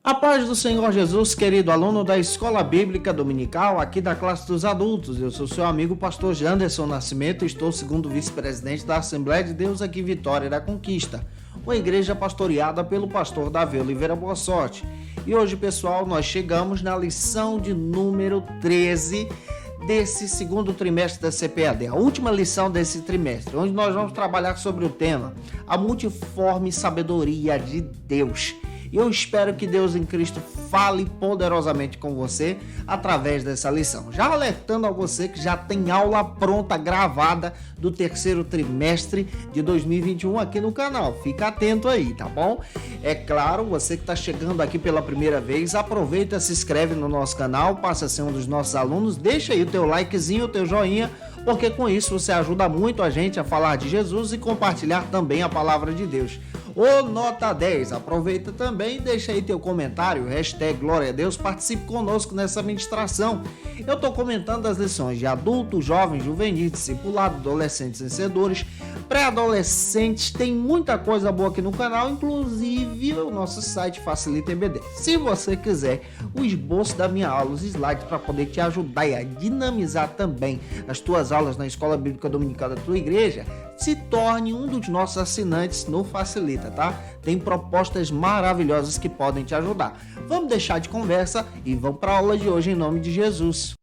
A paz do Senhor Jesus, querido aluno da Escola Bíblica Dominical, aqui da classe dos adultos. Eu sou seu amigo pastor Janderson Nascimento e estou segundo vice-presidente da Assembleia de Deus aqui em Vitória da Conquista, uma igreja pastoreada pelo pastor Davi Oliveira Boa Sorte. E hoje, pessoal, nós chegamos na lição de número 13 desse segundo trimestre da CPAD, a última lição desse trimestre, onde nós vamos trabalhar sobre o tema a multiforme sabedoria de Deus. E eu espero que Deus em Cristo fale poderosamente com você através dessa lição. Já alertando a você que já tem aula pronta, gravada do terceiro trimestre de 2021 aqui no canal. Fica atento aí, tá bom? É claro, você que está chegando aqui pela primeira vez, aproveita, se inscreve no nosso canal, passa a ser um dos nossos alunos, deixa aí o teu likezinho, o teu joinha, porque com isso você ajuda muito a gente a falar de Jesus e compartilhar também a palavra de Deus. Ô Nota 10, aproveita também e deixa aí teu comentário, hashtag Glória a Deus, participe conosco nessa ministração. Eu estou comentando as lições de adultos, jovens, juvenis, discipulado, adolescentes vencedores, pré-adolescentes, tem muita coisa boa aqui no canal, inclusive o nosso site Facilita EBD. Se você quiser o esboço da minha aula, os slides para poder te ajudar e a dinamizar também as tuas aulas na Escola Bíblica Dominical da tua igreja, se torne um dos nossos assinantes no Facilita, tá? Tem propostas maravilhosas que podem te ajudar. Vamos deixar de conversa e vamos para a aula de hoje em nome de Jesus.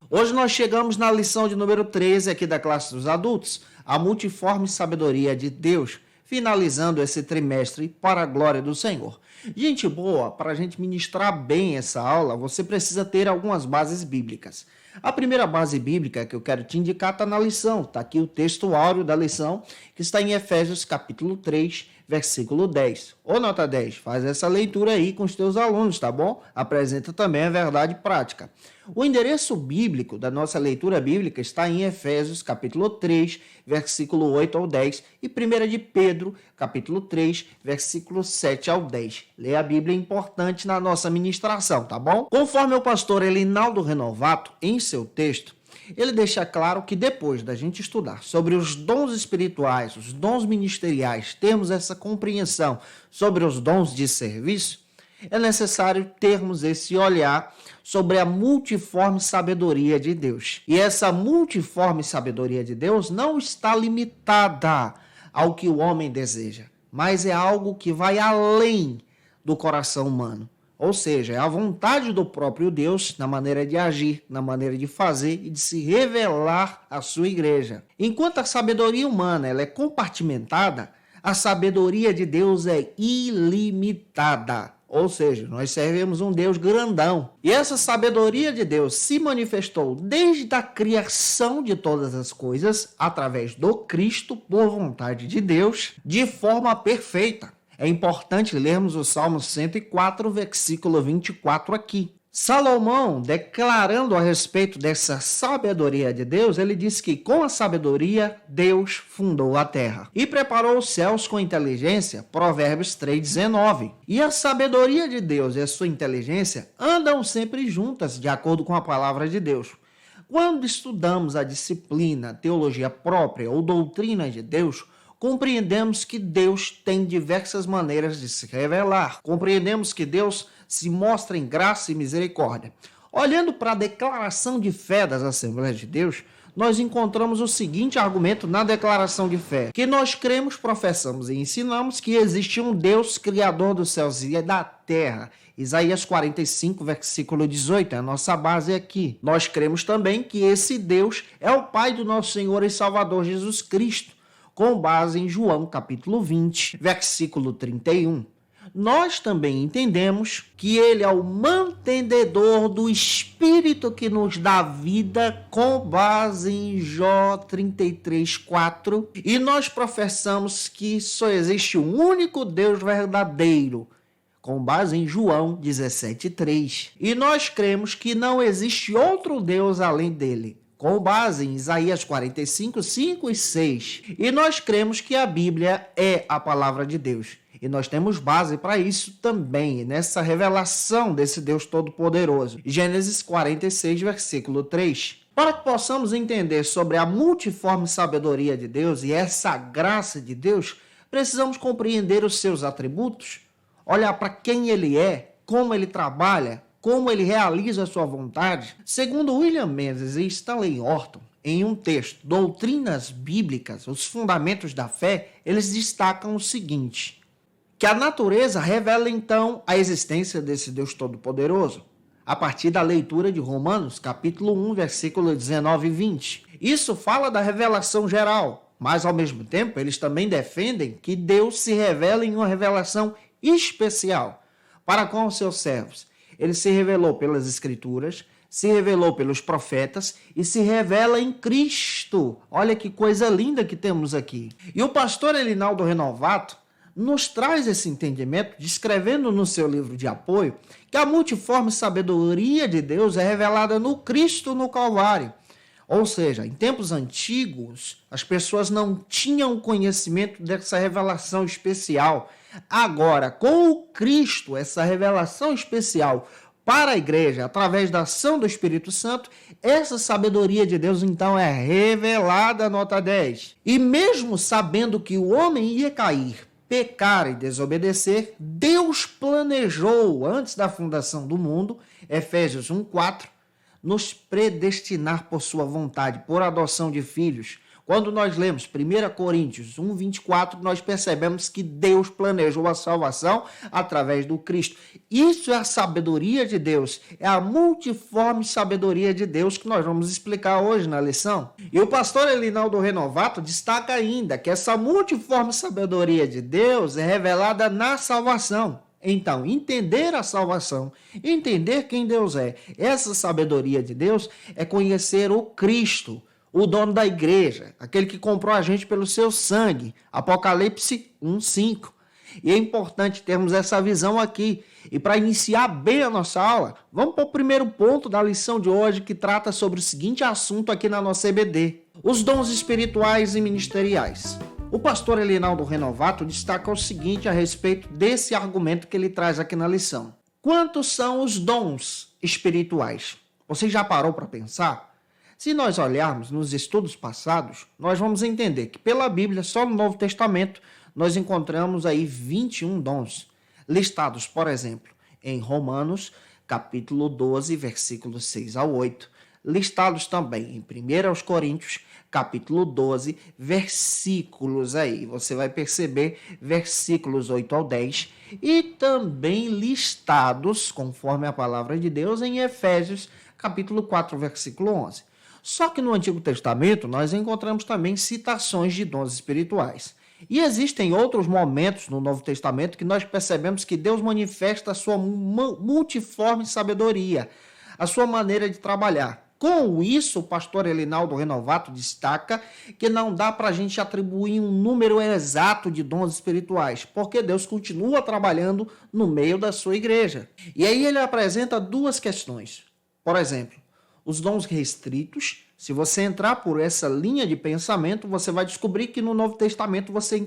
Hoje nós chegamos na lição de número 13 aqui da classe dos adultos, a multiforme sabedoria de Deus, finalizando esse trimestre para a glória do Senhor. Gente boa, para a gente ministrar bem essa aula, você precisa ter algumas bases bíblicas. A primeira base bíblica que eu quero te indicar está na lição, está aqui o texto áureo da lição, que está em Efésios capítulo 3, versículo 10. Ô Nota 10, faz essa leitura aí com os teus alunos, tá bom? Apresenta também a verdade prática. O endereço bíblico da nossa leitura bíblica está em Efésios capítulo 3, versículo 8 ao 10 e 1 de Pedro, capítulo 3, versículo 7 ao 10. Ler a Bíblia é importante na nossa ministração, tá bom? Conforme o pastor Elinaldo Renovato, em seu texto, ele deixa claro que depois da gente estudar sobre os dons espirituais, os dons ministeriais, termos essa compreensão sobre os dons de serviço, é necessário termos esse olhar sobre a multiforme sabedoria de Deus. E essa multiforme sabedoria de Deus não está limitada ao que o homem deseja, mas é algo que vai além do coração humano. Ou seja, é a vontade do próprio Deus na maneira de agir, na maneira de fazer e de se revelar à sua igreja. Enquanto a sabedoria humana ela é compartimentada, a sabedoria de Deus é ilimitada. Ou seja, nós servimos um Deus grandão. E essa sabedoria de Deus se manifestou desde a criação de todas as coisas, através do Cristo, por vontade de Deus, de forma perfeita. É importante lermos o Salmo 104, versículo 24 aqui. Salomão, declarando a respeito dessa sabedoria de Deus, ele diz que com a sabedoria, Deus fundou a terra e preparou os céus com inteligência, Provérbios 3,19. E a sabedoria de Deus e a sua inteligência andam sempre juntas, de acordo com a palavra de Deus. Quando estudamos a disciplina, teologia própria ou doutrina de Deus, compreendemos que Deus tem diversas maneiras de se revelar. Compreendemos que Deus se mostra em graça e misericórdia. Olhando para a declaração de fé das Assembleias de Deus, nós encontramos o seguinte argumento na declaração de fé: que nós cremos, professamos e ensinamos que existe um Deus criador dos céus e da terra. Isaías 45, versículo 18, é a nossa base aqui. Nós cremos também que esse Deus é o Pai do nosso Senhor e Salvador Jesus Cristo, com base em João capítulo 20, versículo 31. Nós também entendemos que ele é o mantenedor do Espírito que nos dá vida, com base em Jó 33:4. E nós professamos que só existe um único Deus verdadeiro, com base em João 17:3. E nós cremos que não existe outro Deus além dele, com base em Isaías 45, 5 e 6. E nós cremos que a Bíblia é a palavra de Deus. E nós temos base para isso também, nessa revelação desse Deus Todo-Poderoso. Gênesis 46, versículo 3. Para que possamos entender sobre a multiforme sabedoria de Deus e essa graça de Deus, precisamos compreender os seus atributos, olhar para quem ele é, como ele trabalha, como ele realiza a sua vontade. Segundo William Menzies e Stanley Horton, em um texto, Doutrinas Bíblicas, os Fundamentos da Fé, eles destacam o seguinte, que a natureza revela então a existência desse Deus Todo-Poderoso, a partir da leitura de Romanos, capítulo 1, versículo 19 e 20. Isso fala da revelação geral, mas ao mesmo tempo eles também defendem que Deus se revela em uma revelação especial para com os seus servos. Ele se revelou pelas Escrituras, se revelou pelos profetas e se revela em Cristo. Olha que coisa linda que temos aqui. E o pastor Elinaldo Renovato nos traz esse entendimento, descrevendo no seu livro de apoio que a multiforme sabedoria de Deus é revelada no Cristo no Calvário. Ou seja, em tempos antigos, as pessoas não tinham conhecimento dessa revelação especial. Agora, com o Cristo, essa revelação especial para a igreja, através da ação do Espírito Santo, essa sabedoria de Deus, então, é revelada, nota 10. E mesmo sabendo que o homem ia cair, pecar e desobedecer, Deus planejou, antes da fundação do mundo, Efésios 1:4, nos predestinar por sua vontade, por adoção de filhos. Quando nós lemos 1 Coríntios 1:24, nós percebemos que Deus planejou a salvação através do Cristo. Isso é a sabedoria de Deus, é a multiforme sabedoria de Deus que nós vamos explicar hoje na lição. E o pastor Elinaldo Renovato destaca ainda que essa multiforme sabedoria de Deus é revelada na salvação. Então, entender a salvação, entender quem Deus é, essa sabedoria de Deus é conhecer o Cristo, o dono da igreja, aquele que comprou a gente pelo seu sangue. Apocalipse 1:5. E é importante termos essa visão aqui. E para iniciar bem a nossa aula, vamos para o primeiro ponto da lição de hoje, que trata sobre o seguinte assunto aqui na nossa EBD: os dons espirituais e ministeriais. O pastor Elinaldo Renovato destaca o seguinte a respeito desse argumento que ele traz aqui na lição. Quantos são os dons espirituais? Você já parou para pensar? Se nós olharmos nos estudos passados, nós vamos entender que pela Bíblia, só no Novo Testamento, nós encontramos aí 21 dons, listados, por exemplo, em Romanos, capítulo 12, versículos 6 ao 8, listados também em 1 Coríntios, capítulo 12, versículos aí, você vai perceber, versículos 8 ao 10, e também listados, conforme a palavra de Deus, em Efésios, capítulo 4, versículo 11. Só que no Antigo Testamento nós encontramos também citações de dons espirituais. E existem outros momentos no Novo Testamento que nós percebemos que Deus manifesta a sua multiforme sabedoria, a sua maneira de trabalhar. Com isso, o pastor Elinaldo Renovato destaca que não dá para a gente atribuir um número exato de dons espirituais, porque Deus continua trabalhando no meio da sua igreja. E aí ele apresenta duas questões. Por exemplo, os dons restritos. Se você entrar por essa linha de pensamento, você vai descobrir que no Novo Testamento você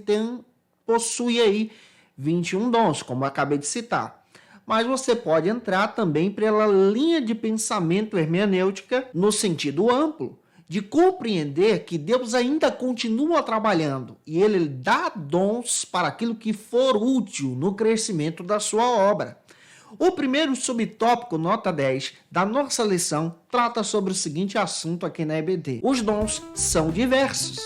possui aí 21 dons, como eu acabei de citar. Mas você pode entrar também pela linha de pensamento hermenêutica no sentido amplo, de compreender que Deus ainda continua trabalhando e Ele dá dons para aquilo que for útil no crescimento da sua obra. O primeiro subtópico, nota 10, da nossa lição, trata sobre o seguinte assunto aqui na EBD. Os dons são diversos.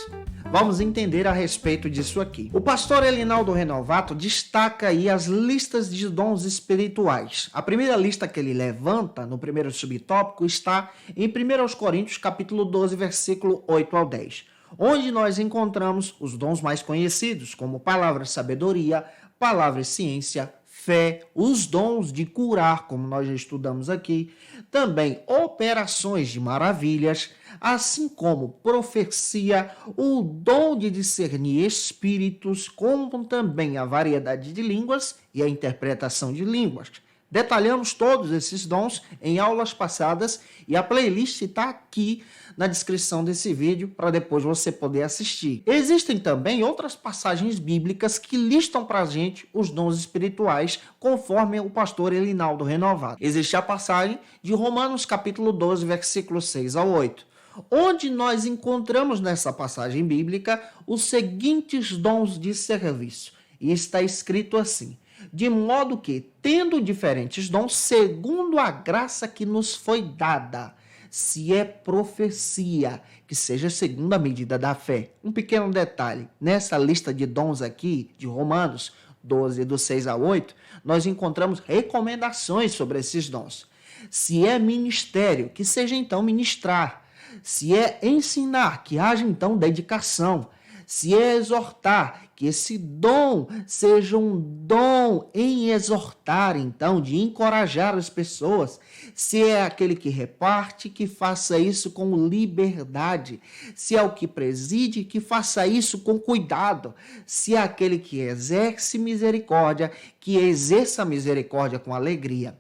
Vamos entender a respeito disso aqui. O pastor Elinaldo Renovato destaca aí as listas de dons espirituais. A primeira lista que ele levanta, no primeiro subtópico, está em 1 Coríntios, capítulo 12, versículo 8 ao 10, onde nós encontramos os dons mais conhecidos, como palavra de sabedoria, palavra de ciência, fé, os dons de curar, como nós já estudamos aqui, também operações de maravilhas, assim como profecia, o dom de discernir espíritos, como também a variedade de línguas e a interpretação de línguas. Detalhamos todos esses dons em aulas passadas e a playlist está aqui na descrição desse vídeo para depois você poder assistir. Existem também outras passagens bíblicas que listam para a gente os dons espirituais conforme o pastor Elinaldo Renovato. Existe a passagem de Romanos capítulo 12, versículos 6 ao 8, onde nós encontramos nessa passagem bíblica os seguintes dons de serviço. E está escrito assim: de modo que, tendo diferentes dons, segundo a graça que nos foi dada, se é profecia, que seja segundo a medida da fé. Um pequeno detalhe, nessa lista de dons aqui, de Romanos 12, do 6 a 8, nós encontramos recomendações sobre esses dons. Se é ministério, que seja então ministrar. Se é ensinar, que haja então dedicação. Se é exortar, que esse dom seja um dom em exortar, então, de encorajar as pessoas. Se é aquele que reparte, que faça isso com liberdade. Se é o que preside, que faça isso com cuidado. Se é aquele que exerce misericórdia, que exerça misericórdia com alegria.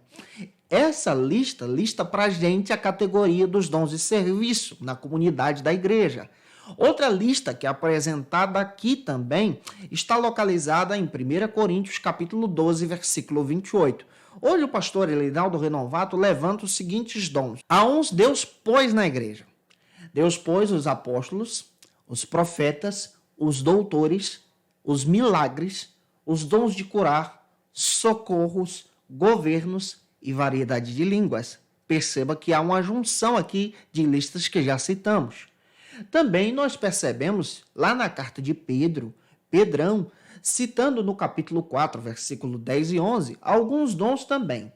Essa lista para a gente a categoria dos dons de serviço na comunidade da igreja. Outra lista que é apresentada aqui também está localizada em 1 Coríntios capítulo 12, versículo 28. Hoje o pastor Elinaldo Renovato levanta os seguintes dons. A uns Deus pôs na igreja. Deus pôs os apóstolos, os profetas, os doutores, os milagres, os dons de curar, socorros, governos e variedade de línguas. Perceba que há uma junção aqui de listas que já citamos. Também nós percebemos lá na carta de Pedrão, citando no capítulo 4, versículo 10 e 11, alguns dons também.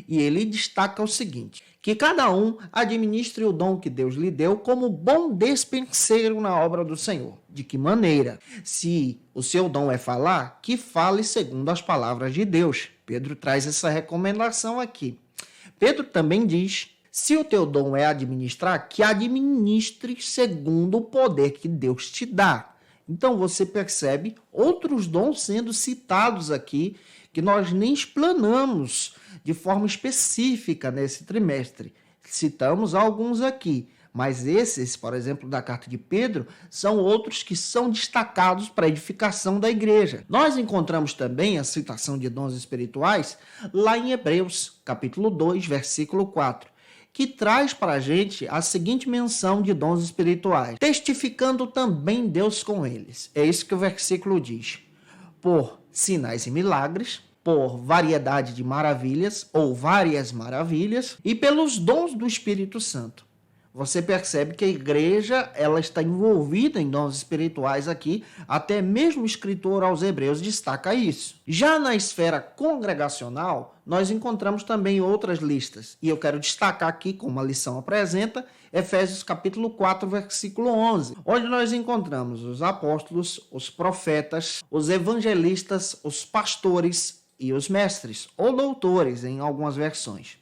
E ele destaca o seguinte: que cada um administre o dom que Deus lhe deu como bom despenseiro na obra do Senhor. De que maneira? Se o seu dom é falar, que fale segundo as palavras de Deus. Pedro traz essa recomendação aqui. Pedro também diz: se o teu dom é administrar, que administre segundo o poder que Deus te dá. Então você percebe outros dons sendo citados aqui, que nós nem explanamos de forma específica nesse trimestre. Citamos alguns aqui, mas esses, por exemplo, da carta de Pedro, são outros que são destacados para a edificação da igreja. Nós encontramos também a citação de dons espirituais lá em Hebreus, capítulo 2, versículo 4. Que traz para a gente a seguinte menção de dons espirituais, testificando também Deus com eles. É isso que o versículo diz. Por sinais e milagres, por variedade de maravilhas, ou várias maravilhas, e pelos dons do Espírito Santo. Você percebe que a igreja ela está envolvida em dons espirituais aqui, até mesmo o escritor aos Hebreus destaca isso. Já na esfera congregacional, nós encontramos também outras listas, e eu quero destacar aqui, como a lição apresenta, Efésios capítulo 4, versículo 11, onde nós encontramos os apóstolos, os profetas, os evangelistas, os pastores e os mestres, ou doutores em algumas versões.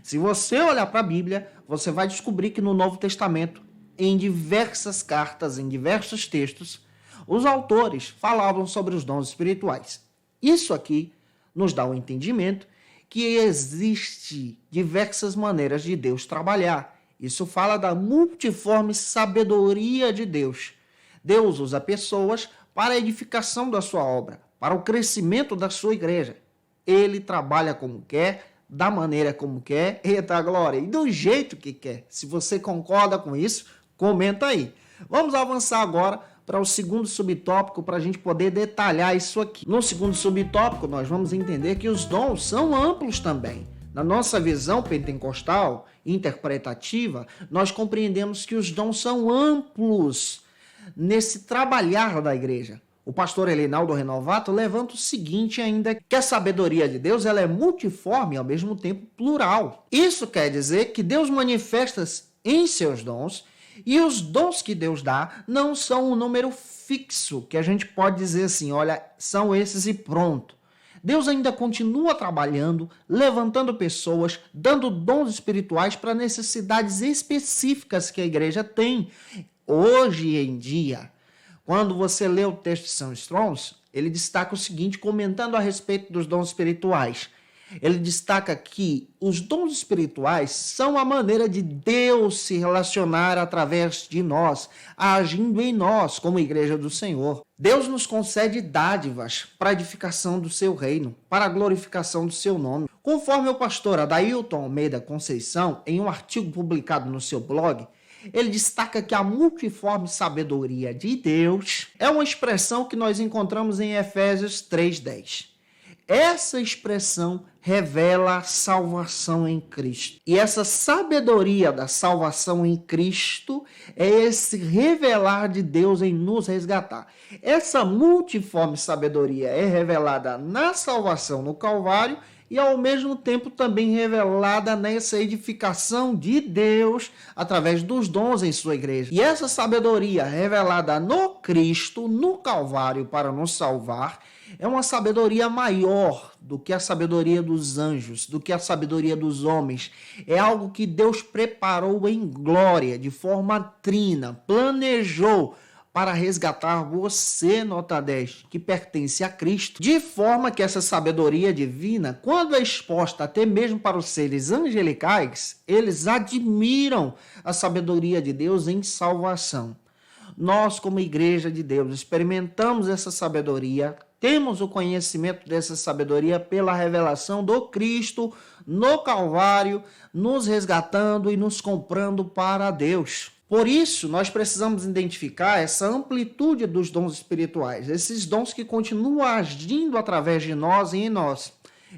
Se você olhar para a Bíblia, você vai descobrir que no Novo Testamento, em diversas cartas, em diversos textos, os autores falavam sobre os dons espirituais. Isso aqui nos dá o entendimento que existe diversas maneiras de Deus trabalhar. Isso fala da multiforme sabedoria de Deus. Deus usa pessoas para a edificação da sua obra, para o crescimento da sua igreja. Ele trabalha como quer, da maneira como quer, eita glória, e do jeito que quer. Se você concorda com isso, comenta aí. Vamos avançar agora para o segundo subtópico para a gente poder detalhar isso aqui. No segundo subtópico, nós vamos entender que os dons são amplos também. Na nossa visão pentecostal, interpretativa, nós compreendemos que os dons são amplos nesse trabalhar da igreja. O pastor Elinaldo Renovato levanta o seguinte ainda, que a sabedoria de Deus ela é multiforme e ao mesmo tempo plural. Isso quer dizer que Deus manifesta em seus dons e os dons que Deus dá não são um número fixo, que a gente pode dizer assim, olha, são esses e pronto. Deus ainda continua trabalhando, levantando pessoas, dando dons espirituais para necessidades específicas que a igreja tem hoje em dia. Quando você lê o texto de São Strauss, ele destaca o seguinte, comentando a respeito dos dons espirituais. Ele destaca que os dons espirituais são a maneira de Deus se relacionar através de nós, agindo em nós como igreja do Senhor. Deus nos concede dádivas para a edificação do seu reino, para a glorificação do seu nome. Conforme o pastor Adailton Almeida Conceição, em um artigo publicado no seu blog, ele destaca que a multiforme sabedoria de Deus é uma expressão que nós encontramos em Efésios 3:10. Essa expressão revela a salvação em Cristo. E essa sabedoria da salvação em Cristo é esse revelar de Deus em nos resgatar. Essa multiforme sabedoria é revelada na salvação no Calvário e, ao mesmo tempo, também revelada nessa edificação de Deus através dos dons em sua igreja. E essa sabedoria revelada no Cristo, no Calvário, para nos salvar, é uma sabedoria maior do que a sabedoria dos anjos, do que a sabedoria dos homens. É algo que Deus preparou em glória, de forma trina, planejou para resgatar você, nota 10, que pertence a Cristo, de forma que essa sabedoria divina, quando é exposta até mesmo para os seres angelicais, eles admiram a sabedoria de Deus em salvação. Nós, como igreja de Deus, experimentamos essa sabedoria, temos o conhecimento dessa sabedoria pela revelação do Cristo no Calvário, nos resgatando e nos comprando para Deus. Por isso, nós precisamos identificar essa amplitude dos dons espirituais, esses dons que continuam agindo através de nós e em nós.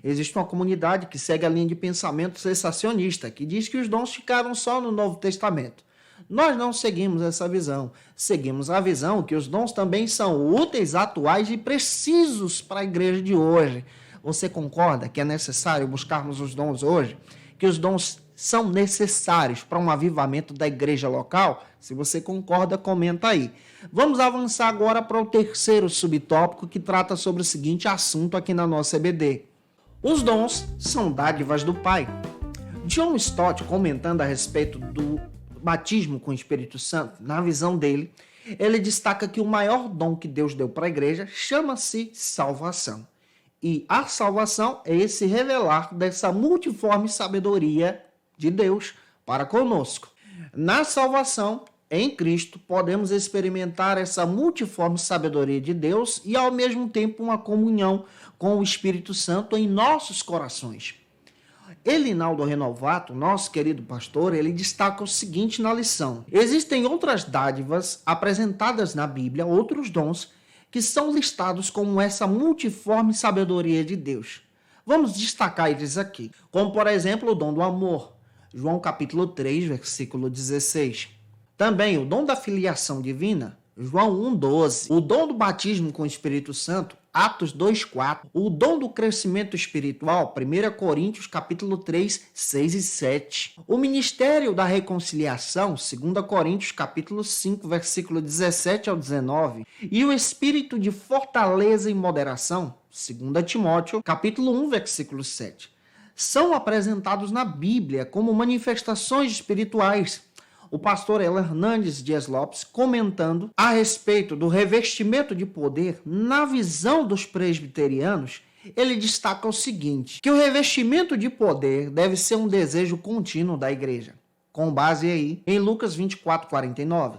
Existe uma comunidade que segue a linha de pensamento cessacionista, que diz que os dons ficaram só no Novo Testamento. Nós não seguimos essa visão. Seguimos a visão que os dons também são úteis, atuais e precisos para a igreja de hoje. Você concorda que é necessário buscarmos os dons hoje? Que os dons são necessários para um avivamento da igreja local? Se você concorda, comenta aí. Vamos avançar agora para o terceiro subtópico, que trata sobre o seguinte assunto aqui na nossa EBD. Os dons são dádivas do Pai. John Stott, comentando a respeito do batismo com o Espírito Santo, na visão dele, ele destaca que o maior dom que Deus deu para a igreja chama-se salvação. E a salvação é esse revelar dessa multiforme sabedoria de Deus para conosco. Na salvação, em Cristo, podemos experimentar essa multiforme sabedoria de Deus e, ao mesmo tempo, uma comunhão com o Espírito Santo em nossos corações. Elinaldo Renovato, nosso querido pastor, ele destaca o seguinte na lição: existem outras dádivas apresentadas na Bíblia, outros dons, que são listados como essa multiforme sabedoria de Deus. Vamos destacar eles aqui, como por exemplo o dom do amor, João capítulo 3, versículo 16. Também o dom da filiação divina, João 1,12. O dom do batismo com o Espírito Santo, Atos 2,4. O dom do crescimento espiritual, 1 Coríntios capítulo 3, 6 e 7. O ministério da reconciliação, 2 Coríntios capítulo 5, versículo 17 ao 19. E o espírito de fortaleza e moderação, 2 Timóteo capítulo 1, versículo 7. São apresentados na Bíblia como manifestações espirituais. O pastor Hernandes Dias Lopes, comentando a respeito do revestimento de poder na visão dos presbiterianos, ele destaca o seguinte, que o revestimento de poder deve ser um desejo contínuo da igreja, com base aí em Lucas 24:49.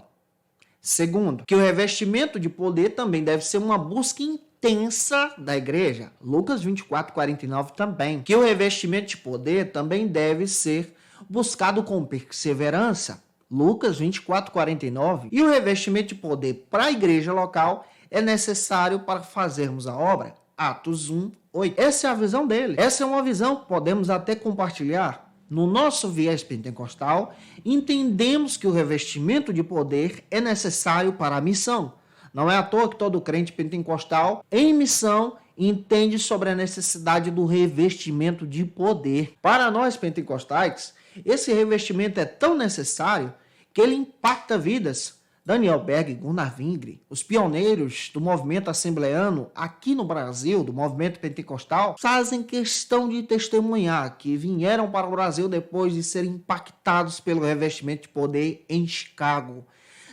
Segundo, que o revestimento de poder também deve ser uma busca intensa da igreja, Lucas 24:49 também, que o revestimento de poder também deve ser buscado com perseverança, Lucas 24:49, e o revestimento de poder para a igreja local é necessário para fazermos a obra, Atos 1:8. Essa é a visão dele. Essa é uma visão que podemos até compartilhar. No nosso viés pentecostal, entendemos que o revestimento de poder é necessário para a missão. Não é à toa que todo crente pentecostal em missão entende sobre a necessidade do revestimento de poder. Para nós pentecostais, esse revestimento é tão necessário que ele impacta vidas. Daniel Berg e Gunnar Vingre, os pioneiros do movimento assembleano aqui no Brasil, do movimento pentecostal, fazem questão de testemunhar que vieram para o Brasil depois de serem impactados pelo revestimento de poder em Chicago.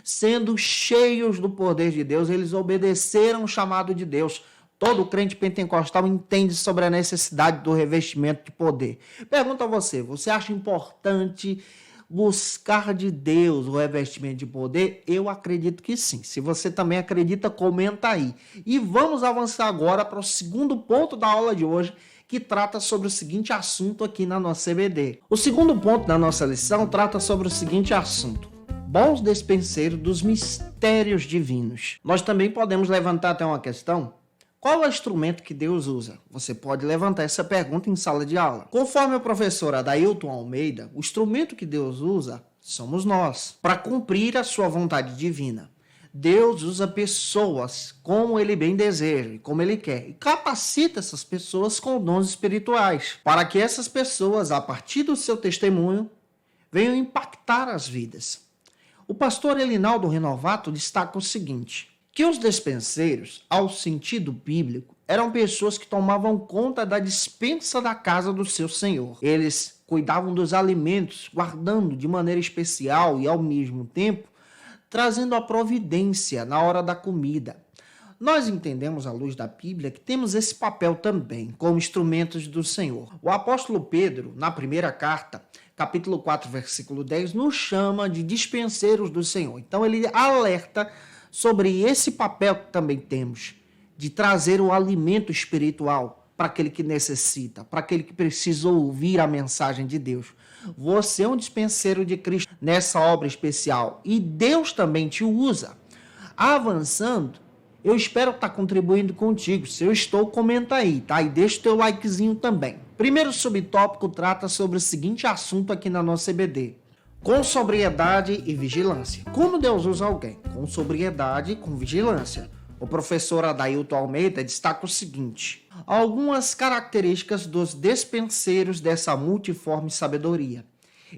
Sendo cheios do poder de Deus, eles obedeceram o chamado de Deus. Todo crente pentecostal entende sobre a necessidade do revestimento de poder. Pergunto a você, você acha importante buscar de Deus o revestimento de poder? Eu acredito que sim. Se você também acredita, comenta aí. E vamos avançar agora para o segundo ponto da aula de hoje, que trata sobre o seguinte assunto aqui na nossa EBD. O segundo ponto da nossa lição trata sobre o seguinte assunto: bons despenseiros dos mistérios divinos. Nós também podemos levantar até uma questão: qual é o instrumento que Deus usa? Você pode levantar essa pergunta em sala de aula. Conforme o professor Adailton Almeida, o instrumento que Deus usa somos nós, para cumprir a sua vontade divina. Deus usa pessoas como Ele bem deseja e como Ele quer, e capacita essas pessoas com dons espirituais, para que essas pessoas, a partir do seu testemunho, venham impactar as vidas. O pastor Elinaldo Renovato destaca o seguinte: que os despenseiros, ao sentido bíblico, eram pessoas que tomavam conta da despensa da casa do seu senhor. Eles cuidavam dos alimentos, guardando de maneira especial e, ao mesmo tempo, trazendo a providência na hora da comida. Nós entendemos, à luz da Bíblia, que temos esse papel também, como instrumentos do Senhor. O apóstolo Pedro, na primeira carta, capítulo 4, versículo 10, nos chama de dispenseiros do Senhor. Então, ele alerta sobre esse papel que também temos, de trazer o alimento espiritual para aquele que necessita, para aquele que precisa ouvir a mensagem de Deus. Você é um dispenseiro de Cristo nessa obra especial e Deus também te usa. Avançando, eu espero estar contribuindo contigo. Se eu estou, comenta aí, tá? E deixa o teu likezinho também. Primeiro subtópico trata sobre o seguinte assunto aqui na nossa EBD: com sobriedade e vigilância. Como Deus usa alguém? Com sobriedade e com vigilância. O professor Adailton Almeida destaca o seguinte: algumas características dos despenseiros dessa multiforme sabedoria.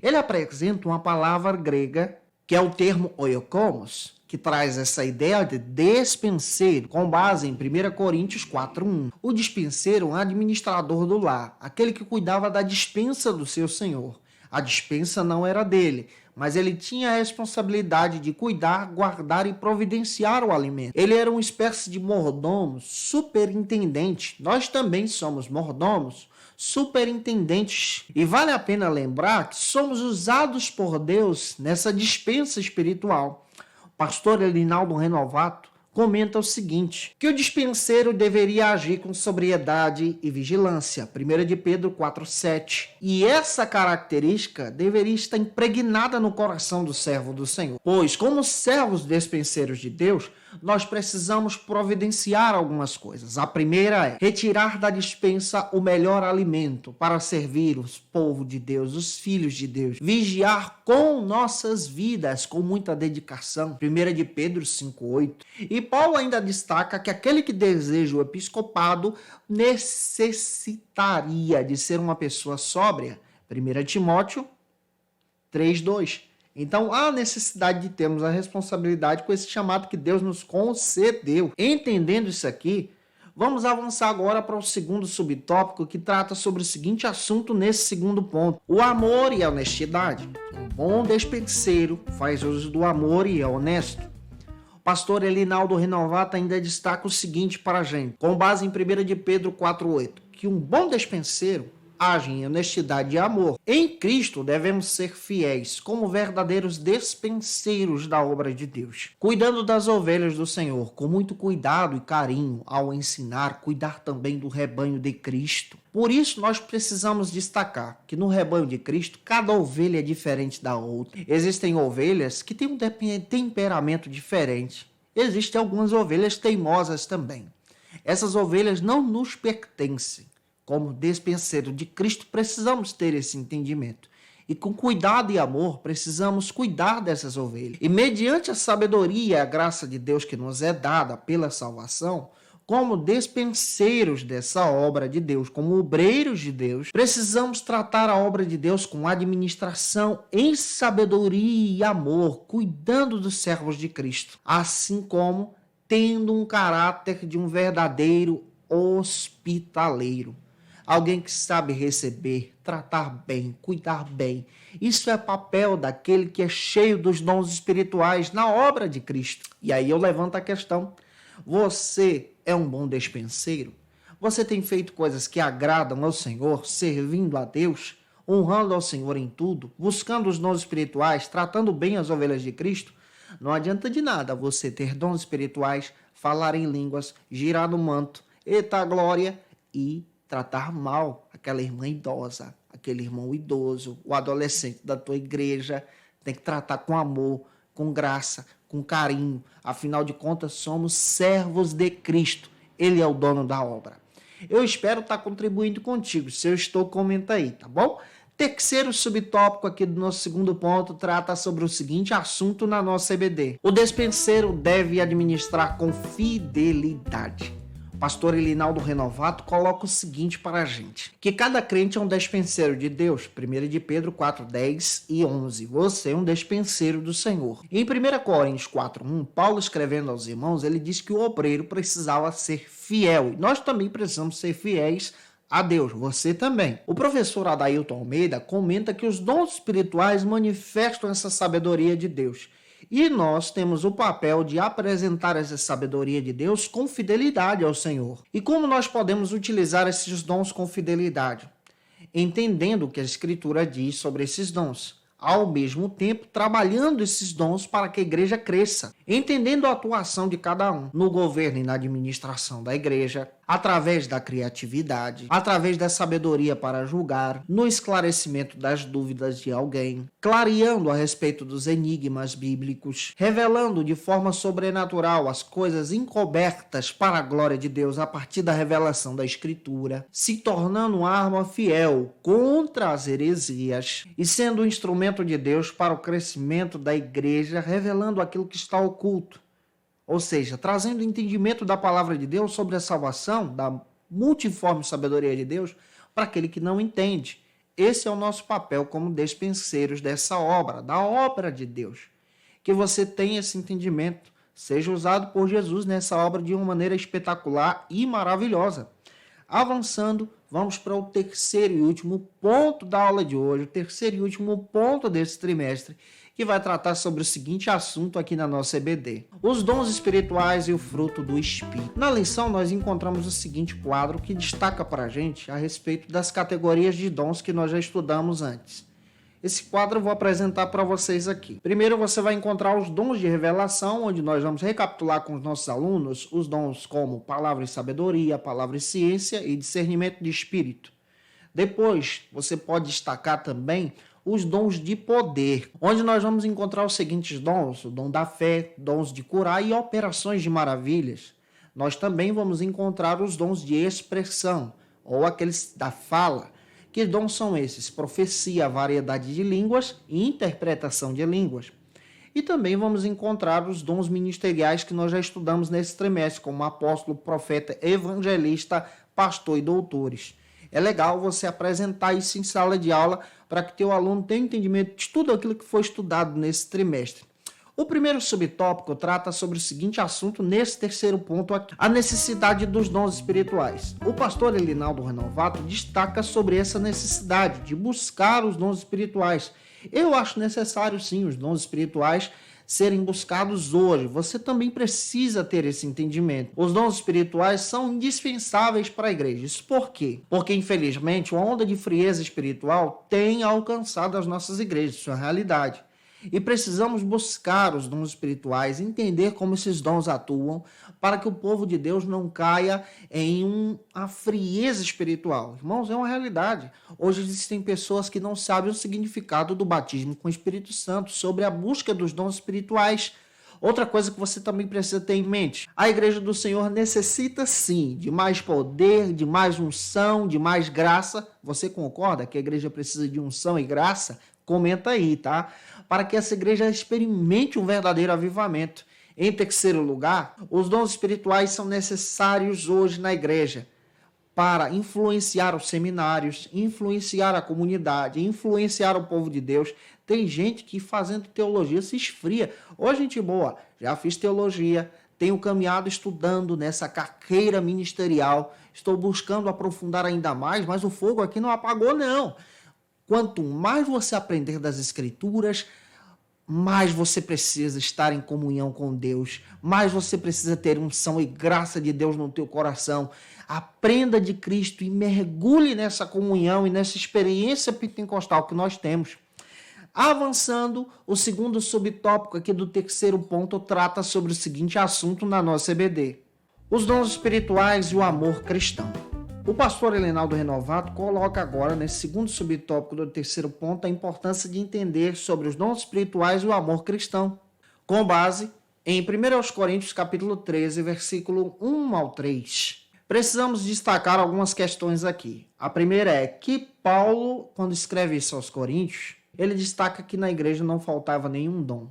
Ele apresenta uma palavra grega, que é o termo oikomos, que traz essa ideia de despenseiro, com base em 1 Coríntios 4:1. O dispenseiro é um administrador do lar, aquele que cuidava da despensa do seu senhor. A despensa não era dele, mas ele tinha a responsabilidade de cuidar, guardar e providenciar o alimento. Ele era uma espécie de mordomo, superintendente. Nós também somos mordomos, superintendentes. E vale a pena lembrar que somos usados por Deus nessa despensa espiritual. O pastor Elinaldo Renovato comenta o seguinte: que o dispenseiro deveria agir com sobriedade e vigilância, 1 de Pedro 4:7. E essa característica deveria estar impregnada no coração do servo do Senhor. Pois, como servos despenseiros de Deus, nós precisamos providenciar algumas coisas. A primeira é retirar da despensa o melhor alimento para servir o povo de Deus, os filhos de Deus. Vigiar com nossas vidas, com muita dedicação. 1 de Pedro 5:8. E Paulo ainda destaca que aquele que deseja o episcopado necessitaria de ser uma pessoa sóbria. 1 Timóteo 3:2. Então, há necessidade de termos a responsabilidade com esse chamado que Deus nos concedeu. Entendendo isso aqui, vamos avançar agora para o segundo subtópico, que trata sobre o seguinte assunto nesse segundo ponto: o amor e a honestidade. Um bom despenseiro faz uso do amor e é honesto. O pastor Elinaldo Renovato ainda destaca o seguinte para a gente, com base em 1 de Pedro 4:8, que um bom despenseiro age em honestidade e amor. Em Cristo devemos ser fiéis, como verdadeiros despenseiros da obra de Deus, cuidando das ovelhas do Senhor, com muito cuidado e carinho ao ensinar, cuidar também do rebanho de Cristo. Por isso, nós precisamos destacar que no rebanho de Cristo, cada ovelha é diferente da outra. Existem ovelhas que têm um temperamento diferente. Existem algumas ovelhas teimosas também. Essas ovelhas não nos pertencem. Como despenseiro de Cristo, precisamos ter esse entendimento. E com cuidado e amor, precisamos cuidar dessas ovelhas. E mediante a sabedoria e a graça de Deus que nos é dada pela salvação, como despenseiros dessa obra de Deus, como obreiros de Deus, precisamos tratar a obra de Deus com administração em sabedoria e amor, cuidando dos servos de Cristo, assim como tendo um caráter de um verdadeiro hospitaleiro. Alguém que sabe receber, tratar bem, cuidar bem. Isso é papel daquele que é cheio dos dons espirituais na obra de Cristo. E aí eu levanto a questão: você é um bom despenseiro? Você tem feito coisas que agradam ao Senhor, servindo a Deus, honrando ao Senhor em tudo, buscando os dons espirituais, tratando bem as ovelhas de Cristo? Não adianta de nada você ter dons espirituais, falar em línguas, girar no manto, eita glória, e tratar mal aquela irmã idosa, aquele irmão idoso, o adolescente da tua igreja. Tem que tratar com amor, com graça, com carinho. Afinal de contas, somos servos de Cristo. Ele é o dono da obra. Eu espero estar contribuindo contigo. Se eu estou, comenta aí, tá bom? Terceiro subtópico aqui do nosso segundo ponto trata sobre o seguinte assunto na nossa EBD. O despenseiro deve administrar com fidelidade. O pastor Elinaldo Renovato coloca o seguinte para a gente, que cada crente é um despenseiro de Deus, 1 de Pedro 4, 10 e 11. Você é um despenseiro do Senhor. Em 1 Coríntios 4, 1, Paulo escrevendo aos irmãos, ele diz que o obreiro precisava ser fiel. E nós também precisamos ser fiéis a Deus, você também. O professor Adailton Almeida comenta que os dons espirituais manifestam essa sabedoria de Deus. E nós temos o papel de apresentar essa sabedoria de Deus com fidelidade ao Senhor. E como nós podemos utilizar esses dons com fidelidade? Entendendo o que a Escritura diz sobre esses dons. Ao mesmo tempo, trabalhando esses dons para que a igreja cresça, entendendo a atuação de cada um no governo e na administração da igreja, através da criatividade, através da sabedoria para julgar, no esclarecimento das dúvidas de alguém, clareando a respeito dos enigmas bíblicos, revelando de forma sobrenatural as coisas encobertas para a glória de Deus a partir da revelação da Escritura, se tornando uma arma fiel contra as heresias e sendo um instrumento de Deus para o crescimento da igreja, revelando aquilo que está oculto. Ou seja, trazendo entendimento da palavra de Deus sobre a salvação, da multiforme sabedoria de Deus, para aquele que não entende. Esse é o nosso papel como despenseiros dessa obra, da obra de Deus. Que você tenha esse entendimento, seja usado por Jesus nessa obra de uma maneira espetacular e maravilhosa. Avançando, vamos para o terceiro e último ponto da aula de hoje, o terceiro e último ponto desse trimestre, que vai tratar sobre o seguinte assunto aqui na nossa EBD: os dons espirituais e o fruto do Espírito. Na lição, nós encontramos o seguinte quadro que destaca para a gente a respeito das categorias de dons que nós já estudamos antes. Esse quadro eu vou apresentar para vocês aqui. Primeiro você vai encontrar os dons de revelação, onde nós vamos recapitular com os nossos alunos os dons como palavra e sabedoria, palavra e ciência e discernimento de espírito. Depois, você pode destacar também os dons de poder, onde nós vamos encontrar os seguintes dons: o dom da fé, dons de curar e operações de maravilhas. Nós também vamos encontrar os dons de expressão, ou aqueles da fala. Que dons são esses? Profecia, variedade de línguas e interpretação de línguas. E também vamos encontrar os dons ministeriais que nós já estudamos nesse trimestre, como apóstolo, profeta, evangelista, pastor e doutores. É legal você apresentar isso em sala de aula para que teu aluno tenha entendimento de tudo aquilo que foi estudado nesse trimestre. O primeiro subtópico trata sobre o seguinte assunto nesse terceiro ponto aqui: a necessidade dos dons espirituais. O pastor Elinaldo Renovato destaca sobre essa necessidade de buscar os dons espirituais. Eu acho necessário sim os dons espirituais serem buscados hoje. Você também precisa ter esse entendimento. Os dons espirituais são indispensáveis para a igreja. Isso por quê? Porque, infelizmente, uma onda de frieza espiritual tem alcançado as nossas igrejas. Isso é uma realidade. E precisamos buscar os dons espirituais, entender como esses dons atuam, para que o povo de Deus não caia em uma frieza espiritual. Irmãos, é uma realidade. Hoje existem pessoas que não sabem o significado do batismo com o Espírito Santo, sobre a busca dos dons espirituais. Outra coisa que você também precisa ter em mente: a igreja do Senhor necessita sim de mais poder, de mais unção, de mais graça. Você concorda que a igreja precisa de unção e graça? Comenta aí, tá? Para que essa igreja experimente um verdadeiro avivamento. Em terceiro lugar, os dons espirituais são necessários hoje na igreja para influenciar os seminários, influenciar a comunidade, influenciar o povo de Deus. Tem gente que fazendo teologia se esfria. Ô, gente boa, já fiz teologia, tenho caminhado estudando nessa carreira ministerial, estou buscando aprofundar ainda mais, mas o fogo aqui não apagou, não. Quanto mais você aprender das Escrituras, mais você precisa estar em comunhão com Deus, mais você precisa ter unção e graça de Deus no teu coração. Aprenda de Cristo e mergulhe nessa comunhão e nessa experiência pentecostal que nós temos. Avançando, o segundo subtópico aqui do terceiro ponto trata sobre o seguinte assunto na nossa EBD: os dons espirituais e o amor cristão. O pastor Elinaldo Renovato coloca agora, nesse segundo subtópico do terceiro ponto, a importância de entender sobre os dons espirituais e o amor cristão. com base em 1 Coríntios capítulo 13, versículo 1 ao 3. Precisamos destacar algumas questões aqui. A primeira é que Paulo, quando escreve isso aos Coríntios, ele destaca que na igreja não faltava nenhum dom.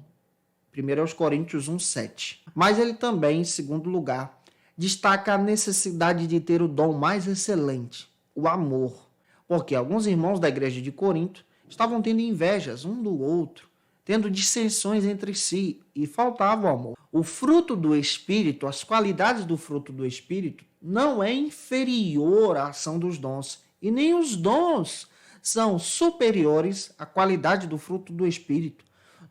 1 Coríntios 1:7. Mas ele também, em segundo lugar, destaca a necessidade de ter o dom mais excelente, o amor. Porque alguns irmãos da igreja de Corinto estavam tendo invejas um do outro, tendo dissensões entre si e faltava o amor. O fruto do Espírito, as qualidades do fruto do Espírito, não é inferior à ação dos dons. E nem os dons são superiores à qualidade do fruto do Espírito.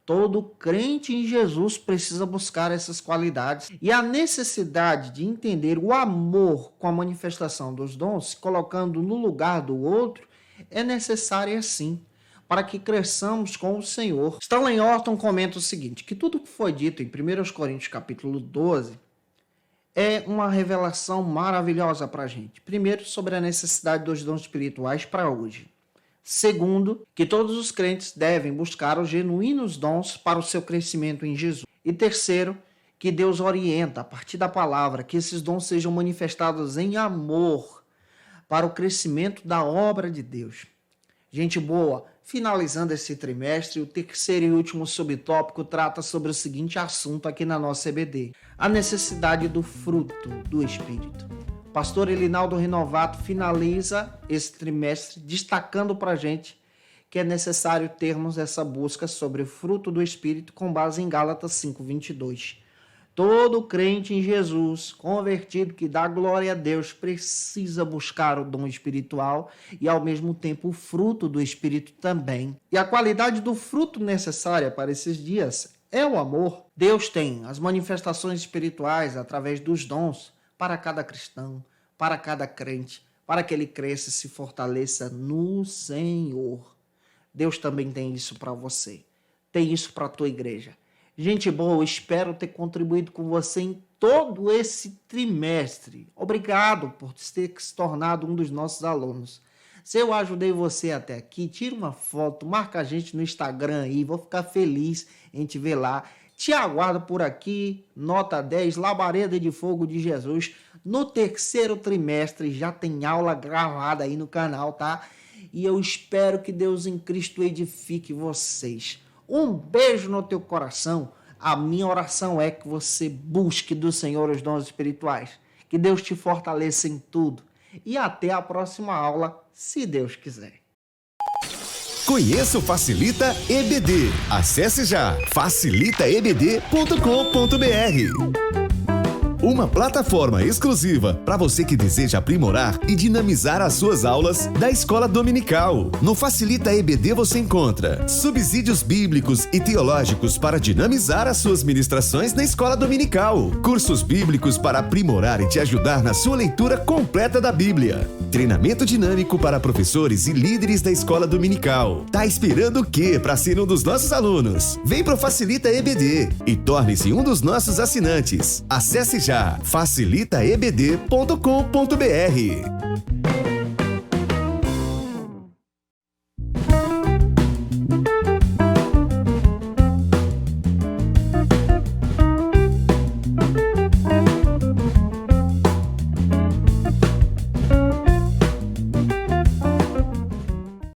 Todo crente em Jesus precisa buscar essas qualidades. E a necessidade de entender o amor com a manifestação dos dons, colocando no lugar do outro, é necessária sim, para que cresçamos com o Senhor. Stanley Horton comenta o seguinte, que tudo que foi dito em 1 Coríntios capítulo 12 é uma revelação maravilhosa para a gente. Primeiro, sobre a necessidade dos dons espirituais para hoje. Segundo, que todos os crentes devem buscar os genuínos dons para o seu crescimento em Jesus. E terceiro, que Deus orienta, a partir da palavra, que esses dons sejam manifestados em amor para o crescimento da obra de Deus. Gente boa, finalizando esse trimestre, o terceiro e último subtópico trata sobre o seguinte assunto aqui na nossa EBD: a necessidade do fruto do Espírito. Pastor Elinaldo Renovato finaliza esse trimestre destacando para a gente que é necessário termos essa busca sobre o fruto do Espírito com base em Gálatas 5:22. Todo crente em Jesus, convertido, que dá glória a Deus, precisa buscar o dom espiritual e, ao mesmo tempo, o fruto do Espírito também. E a qualidade do fruto necessária para esses dias é o amor. Deus tem as manifestações espirituais através dos dons para cada cristão, para cada crente, para que ele cresça e se fortaleça no Senhor. Deus também tem isso para você. Tem isso para a tua igreja. Gente boa, eu espero ter contribuído com você em todo esse trimestre. Obrigado por ter se tornado um dos nossos alunos. Se eu ajudei você até aqui, tira uma foto, marca a gente no Instagram aí, vou ficar feliz em te ver lá. Te aguardo por aqui, nota 10, Labareda de Fogo de Jesus. No terceiro trimestre já tem aula gravada aí no canal, tá? E eu espero que Deus em Cristo edifique vocês. Um beijo no teu coração. A minha oração é que você busque do Senhor os dons espirituais. Que Deus te fortaleça em tudo. E até a próxima aula, se Deus quiser. Conheça o Facilita EBD. Acesse já facilitaebd.com.br. Uma plataforma exclusiva para você que deseja aprimorar e dinamizar as suas aulas da Escola Dominical. No Facilita EBD você encontra subsídios bíblicos e teológicos para dinamizar as suas ministrações na Escola Dominical, cursos bíblicos para aprimorar e te ajudar na sua leitura completa da Bíblia, treinamento dinâmico para professores e líderes da Escola Dominical. Tá esperando o quê para ser um dos nossos alunos? Vem pro Facilita EBD e torne-se um dos nossos assinantes. Acesse já facilitaebd.com.br.